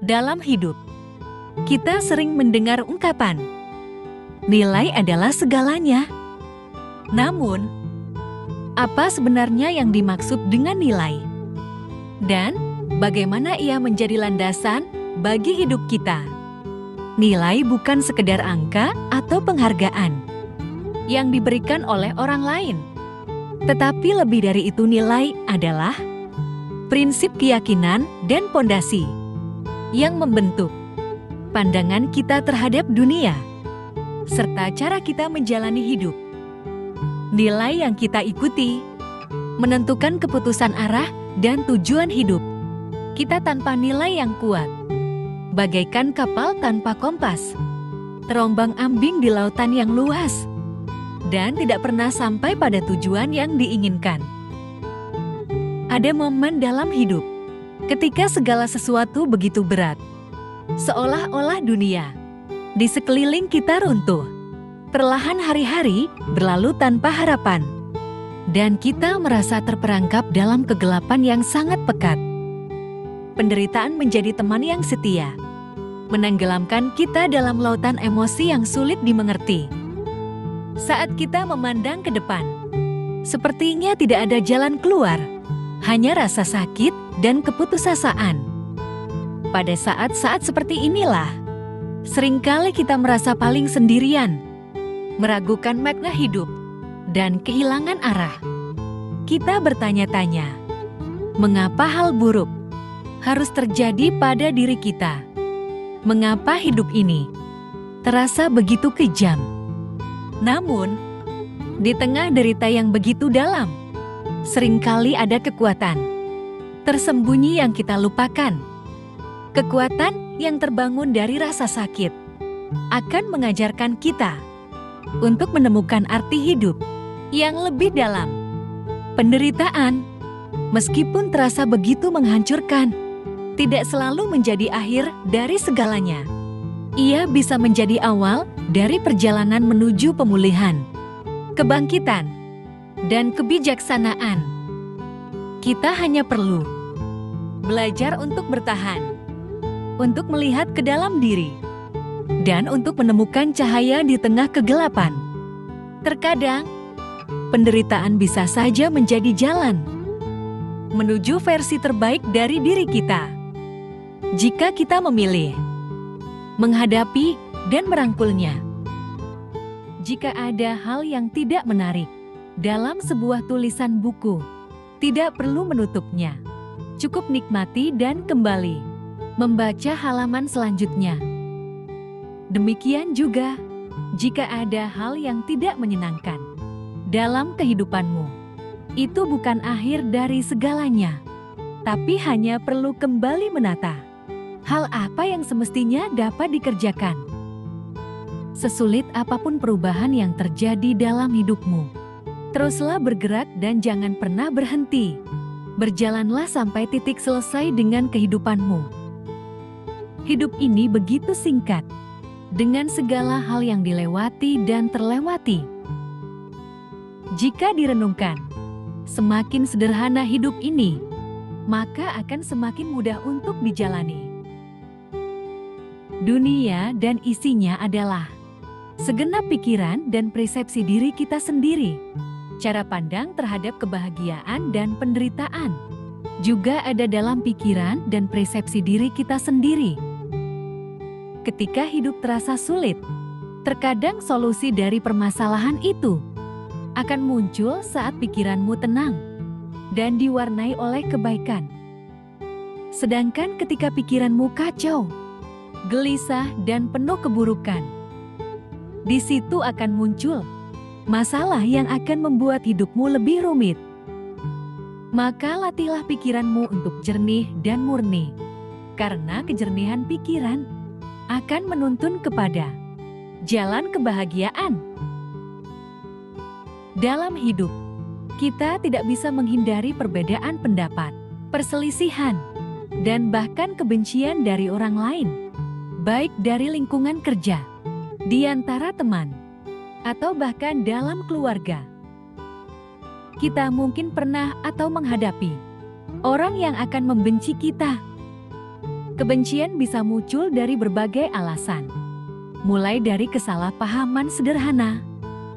Dalam hidup, kita sering mendengar ungkapan, nilai adalah segalanya. Namun, apa sebenarnya yang dimaksud dengan nilai? Dan bagaimana ia menjadi landasan bagi hidup kita? Nilai bukan sekedar angka atau penghargaan yang diberikan oleh orang lain. Tetapi lebih dari itu, nilai adalah prinsip keyakinan dan pondasi yang membentuk pandangan kita terhadap dunia, serta cara kita menjalani hidup. Nilai yang kita ikuti menentukan keputusan arah dan tujuan hidup kita. Tanpa nilai yang kuat, bagaikan kapal tanpa kompas, terombang-ambing di lautan yang luas, dan tidak pernah sampai pada tujuan yang diinginkan. Ada momen dalam hidup ketika segala sesuatu begitu berat, seolah-olah dunia di sekeliling kita runtuh. Perlahan hari-hari berlalu tanpa harapan, dan kita merasa terperangkap dalam kegelapan yang sangat pekat. Penderitaan menjadi teman yang setia, menenggelamkan kita dalam lautan emosi yang sulit dimengerti. Saat kita memandang ke depan, sepertinya tidak ada jalan keluar, hanya rasa sakit dan keputusasaan. Pada saat-saat seperti inilah, seringkali kita merasa paling sendirian, meragukan makna hidup, dan kehilangan arah. Kita bertanya-tanya, mengapa hal buruk harus terjadi pada diri kita? Mengapa hidup ini terasa begitu kejam? Namun, di tengah derita yang begitu dalam, seringkali ada kekuatan tersembunyi yang kita lupakan. Kekuatan yang terbangun dari rasa sakit akan mengajarkan kita untuk menemukan arti hidup yang lebih dalam. Penderitaan, meskipun terasa begitu menghancurkan, tidak selalu menjadi akhir dari segalanya. Ia bisa menjadi awal dari perjalanan menuju pemulihan, kebangkitan, dan kebijaksanaan. Kita hanya perlu belajar untuk bertahan, untuk melihat ke dalam diri, dan untuk menemukan cahaya di tengah kegelapan. Terkadang, penderitaan bisa saja menjadi jalan menuju versi terbaik dari diri kita. Jika kita memilih menghadapi dan merangkulnya. Jika ada hal yang tidak menarik dalam sebuah tulisan buku, tidak perlu menutupnya. Cukup nikmati dan kembali membaca halaman selanjutnya. Demikian juga, jika ada hal yang tidak menyenangkan dalam kehidupanmu, itu bukan akhir dari segalanya, tapi hanya perlu kembali menata hal apa yang semestinya dapat dikerjakan. Sesulit apapun perubahan yang terjadi dalam hidupmu, teruslah bergerak dan jangan pernah berhenti. Berjalanlah sampai titik selesai dengan kehidupanmu. Hidup ini begitu singkat, dengan segala hal yang dilewati dan terlewati. Jika direnungkan, semakin sederhana hidup ini, maka akan semakin mudah untuk dijalani. Dunia dan isinya adalah segenap pikiran dan persepsi diri kita sendiri. Cara pandang terhadap kebahagiaan dan penderitaan juga ada dalam pikiran dan persepsi diri kita sendiri. Ketika hidup terasa sulit, terkadang solusi dari permasalahan itu akan muncul saat pikiranmu tenang dan diwarnai oleh kebaikan. Sedangkan ketika pikiranmu kacau, gelisah, dan penuh keburukan, di situ akan muncul masalah yang akan membuat hidupmu lebih rumit. Maka latihlah pikiranmu untuk jernih dan murni, karena kejernihan pikiran akan menuntun kepada jalan kebahagiaan. Dalam hidup, kita tidak bisa menghindari perbedaan pendapat, perselisihan, dan bahkan kebencian dari orang lain, baik dari lingkungan kerja, di antara teman, atau bahkan dalam keluarga. Kita mungkin pernah atau menghadapi orang yang akan membenci kita Kebencian bisa muncul dari berbagai alasan, mulai dari kesalahpahaman sederhana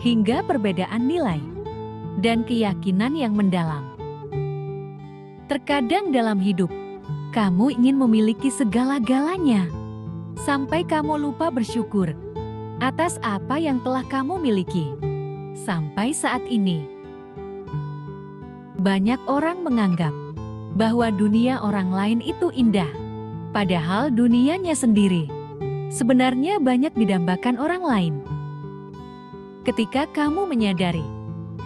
hingga perbedaan nilai dan keyakinan yang mendalam. Terkadang dalam hidup, kamu ingin memiliki segala-galanya, sampai kamu lupa bersyukur atas apa yang telah kamu miliki. Sampai saat ini, banyak orang menganggap bahwa dunia orang lain itu indah, padahal dunianya sendiri sebenarnya banyak didambakan orang lain. Ketika kamu menyadari,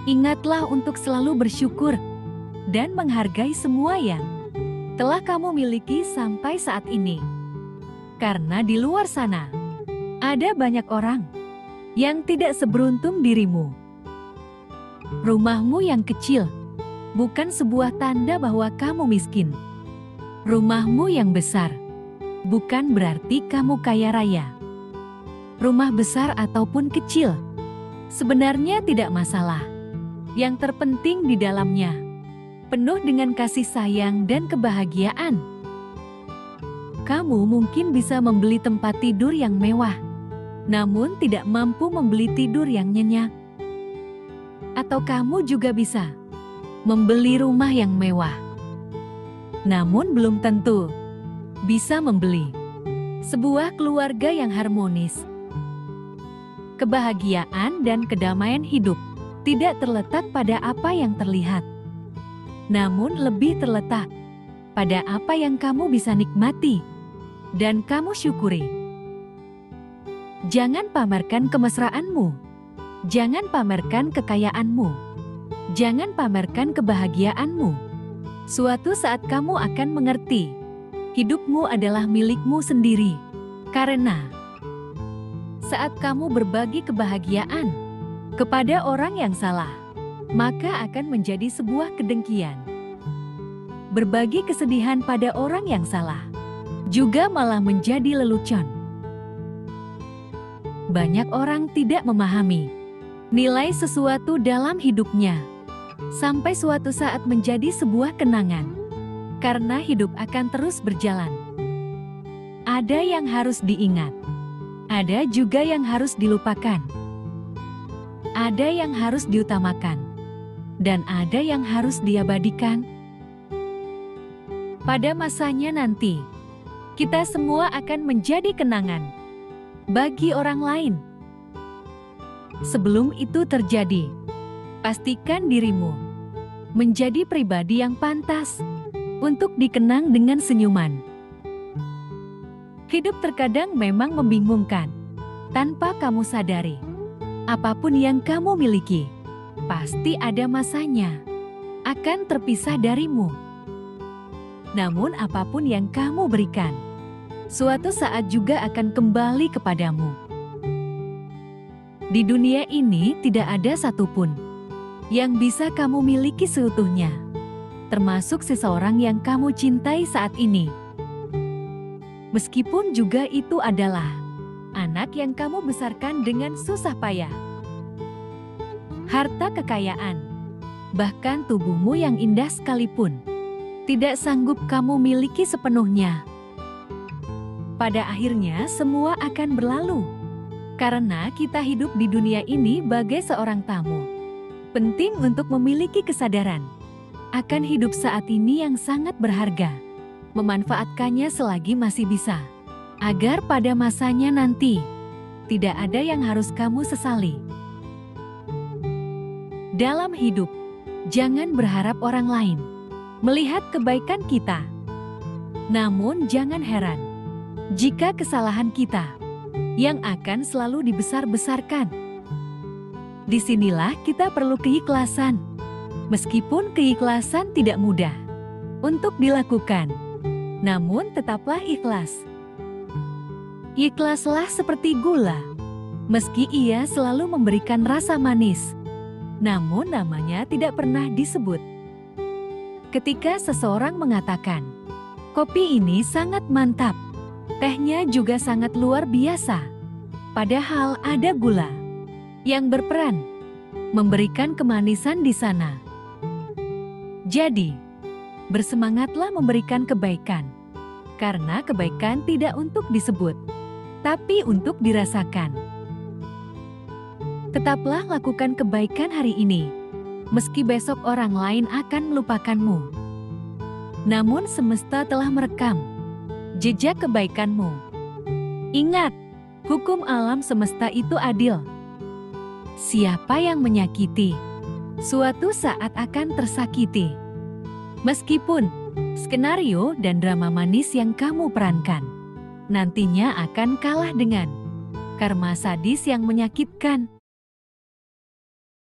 ingatlah untuk selalu bersyukur dan menghargai semua yang telah kamu miliki sampai saat ini. Karena di luar sana, ada banyak orang yang tidak seberuntung dirimu. Rumahmu yang kecil bukan sebuah tanda bahwa kamu miskin. Rumahmu yang besar bukan berarti kamu kaya raya. Rumah besar ataupun kecil sebenarnya tidak masalah. Yang terpenting di dalamnya penuh dengan kasih sayang dan kebahagiaan. Kamu mungkin bisa membeli tempat tidur yang mewah, namun tidak mampu membeli tidur yang nyenyak. Atau kamu juga bisa membeli rumah yang mewah, namun belum tentu bisa membeli sebuah keluarga yang harmonis. Kebahagiaan dan kedamaian hidup tidak terletak pada apa yang terlihat, namun lebih terletak pada apa yang kamu bisa nikmati dan kamu syukuri. Jangan pamerkan kemesraanmu, jangan pamerkan kekayaanmu, jangan pamerkan kebahagiaanmu. Suatu saat kamu akan mengerti, hidupmu adalah milikmu sendiri. Karena saat kamu berbagi kebahagiaan kepada orang yang salah, maka akan menjadi sebuah kedengkian. Berbagi kesedihan pada orang yang salah juga malah menjadi lelucon. Banyak orang tidak memahami nilai sesuatu dalam hidupnya, sampai suatu saat menjadi sebuah kenangan. Karena hidup akan terus berjalan. Ada yang harus diingat, ada juga yang harus dilupakan. Ada yang harus diutamakan, dan ada yang harus diabadikan. Pada masanya nanti, kita semua akan menjadi kenangan bagi orang lain. Sebelum itu terjadi, pastikan dirimu menjadi pribadi yang pantas untuk dikenang dengan senyuman. Hidup terkadang memang membingungkan. Tanpa kamu sadari, apapun yang kamu miliki pasti ada masanya akan terpisah darimu. Namun apapun yang kamu berikan, suatu saat juga akan kembali kepadamu. Di dunia ini tidak ada satupun yang bisa kamu miliki seutuhnya, termasuk seseorang yang kamu cintai saat ini. Meskipun juga itu adalah anak yang kamu besarkan dengan susah payah. Harta kekayaan, bahkan tubuhmu yang indah sekalipun, tidak sanggup kamu miliki sepenuhnya. Pada akhirnya semua akan berlalu, karena kita hidup di dunia ini bagai seorang tamu. Penting untuk memiliki kesadaran akan hidup saat ini yang sangat berharga, memanfaatkannya selagi masih bisa, agar pada masanya nanti tidak ada yang harus kamu sesali. Dalam hidup, jangan berharap orang lain melihat kebaikan kita. Namun jangan heran jika kesalahan kita yang akan selalu dibesar-besarkan. Disinilah kita perlu keikhlasan, meskipun keikhlasan tidak mudah untuk dilakukan. Namun tetaplah ikhlas. Ikhlaslah seperti gula, meski ia selalu memberikan rasa manis, namun namanya tidak pernah disebut. Ketika seseorang mengatakan, kopi ini sangat mantap, tehnya juga sangat luar biasa, padahal ada gula yang berperan memberikan kemanisan di sana. Jadi, bersemangatlah memberikan kebaikan Karena kebaikan tidak untuk disebut, tapi untuk dirasakan. Tetaplah lakukan kebaikan hari ini, meski besok orang lain akan melupakanmu. Namun semesta telah merekam jejak kebaikanmu. Ingat, hukum alam semesta itu adil. Siapa yang menyakiti, suatu saat akan tersakiti. Meskipun skenario dan drama manis yang kamu perankan nantinya akan kalah dengan karma sadis yang menyakitkan.